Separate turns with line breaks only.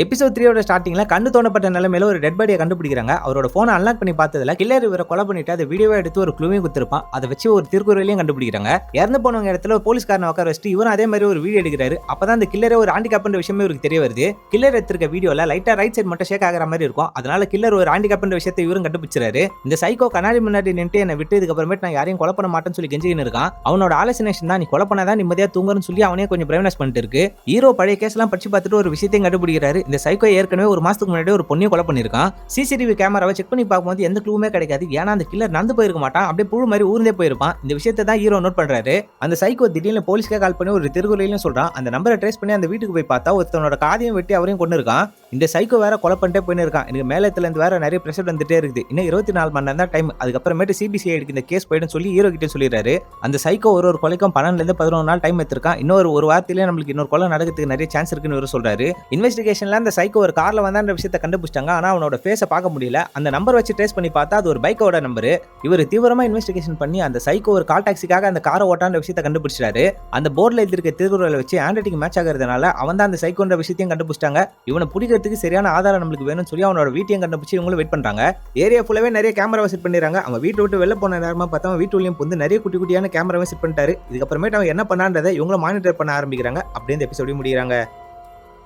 Episode 3 ஸ்டார்டிங்ல கண்ணு தோண்டப்பட்ட நிலைமையில ஒரு டெட் பாடியை கண்டுபிடிக்கிறாங்க. அவரோட போனை அன்லாக் பண்ணி பார்த்ததுல கில்லர் இவரை கொலை பண்ணிட்டு அதை வீடியோவா எடுத்து ஒரு க்ளூவையும் கொடுத்திருப்பான். அதை வச்சு ஒரு திருக்குறளையும் கண்டுபிடிக்கிறாங்க. இறந்து போனவங்க இடத்துல ஒரு போலீஸ்காரனை உட்கார வச்சுட்டு இவரும் அதே மாதிரி ஒரு வீடியோ எடுக்கிறாரு. அப்பதான் அந்த கில்லரே ஒரு ஹேண்டிகேப்ன்ற விஷயமே இவருக்கு தெரிய வருது. கில்லர் எடுத்திருக்க வீடியோல லைட்டா ரைட் சைடு மட்டும் ஷேக் ஆகிற மாதிரி இருக்கும். அதனால கில்லர் ஒரு ஹேண்டிகேப்ன்ற விஷயத்தை இவரும் கண்டுபிடிச்சாரு. இந்த சைக்கோ கண்ணாடி முன்னாடி நின்று என்னை விட்டு இதுக்கப்புறமேட்டு நான் யாரையும் கொலை பண்ண மாட்டேன்னு சொல்லி கெஞ்சிக்கின்னு இருக்கான். அவனோட ஆலோசனேஷன் தான் நீ கொலை பண்ணாதான் நிம்மதியா தூங்குறன்னு சொல்லி அவனே கொஞ்சம் பிரைவ்னஸ் பண்ணிட்டு இருக்கு. ஹீரோ பழைய கேஸ் எல்லாம் படிச்சு பார்த்துட்டு ஒரு விஷயத்தையும் கண்டுபிடிக்கிறாரு. இந்த சைக்கோ ஏற்கனவே ஒரு மாசத்துக்கு முன்னாடி ஒரு பொண்ணையும் கொலை பண்ணிருக்கான். சிசிடிவி கேமராவை செக் பண்ணி பார்க்கும்போது எந்த க்ளூவுமே கிடைக்காது. ஏன்னா அந்த கில்லர் நடந்து போயிருக்க மாட்டான், அப்படியே புழு மாதிரி ஊர்ந்தே போயிருப்பான். இந்த விஷயத்தை தான் ஹீரோ நோட் பண்றாரு. அந்த சைக்கோ திடீர்னு போலீஸ்க்கே கால் பண்ணி ஒரு திருக்குறளையும் சொல்றான். அந்த நம்பரை ட்ரேஸ் பண்ணி அந்த வீட்டுக்கு போய் பார்த்தா ஒருத்தனோட காதையும் வெட்டி அவரையும் கொண்டு இருக்கான். இந்த சைக்கோ வேற கொலை பண்ணிட்டே போயின்னு இருக்கான். எனக்கு மேலத்துல இருந்து வேற நிறைய பிரஷர் வந்துட்டே இருக்குது. இன்னும் 24 மணி நேரம் தான் டைம். அதுக்கப்புறமேட்டு சிபிசிஐடிக்கு இந்த கேஸ் போயிடும் சொல்லி ஹீரோ கிட்ட சொல்லிடுறாரு. அந்த சைக்கோ ஒரு கொலைக்கும் 12ல இருந்து 11 நாள் டைம் எடுத்திருக்கான். இன்னொரு ஒரு வாரத்திலேயே நம்மளுக்கு இன்னொரு கொலை நடக்கிறதுக்கு நிறைய சான்ஸ் இருக்குன்னு இவர் சொல்றாரு. இன்வெஸ்டிகேஷன்ல அந்த சைக்கோ ஒரு கார்ல வந்தான்ற விஷயத்தை கண்டுபிடிச்சாங்க. ஆனா அவனோட ஃபேஸை பார்க்க முடியல. அந்த நம்பர் வச்சு ட்ரேஸ் பண்ணி பார்த்தா அது ஒரு பைக்கோட நம்பர். இவர் தீவிரமா இன்வெஸ்டிகேஷன் பண்ணி அந்த சைக்கோ ஒரு கால் டாக்ஸிக்காக அந்த காரை ஓட்டான்ற விஷயத்தை கண்டுபிடிச்சாரு. அந்த போர்டில் எழுதிருக்க திருக்குறளை வச்சு ஹேண்ட் ரைட்டிங் மேட்ச் ஆகிறதுனால அவன் தான் அந்த சைக்கோன்ற விஷயத்தையும் கண்டுபிடிச்சாங்க. இவனை பிடிக்கிறதுக்கு சரியான ஆதாரம் நம்மளுக்கு வேணும்னு சொல்லி அவனோட வீட்டையும் கண்டுபிடிச்சு இவங்களும் வெயிட் பண்றாங்க. ஏரியா ஃபுல்லாவே நிறைய கேமரா செட் பண்ணிடுறாங்க. அவன் வீட்டை விட்டு வெளில போன நேரமா பார்த்தா வீட்டுலயும் வந்து நிறைய குட்டி குட்டியான கேமராவை செட் பண்ணிட்டாரு. இதுக்கப்புறமேட்டு அவன் என்ன பண்ணான்றதை இவங்களும் மானிட்டர் பண்ண ஆரம்பிக்கிறாங்க. அப்படியே இந்த எபிசோட முடிகிறாங்க.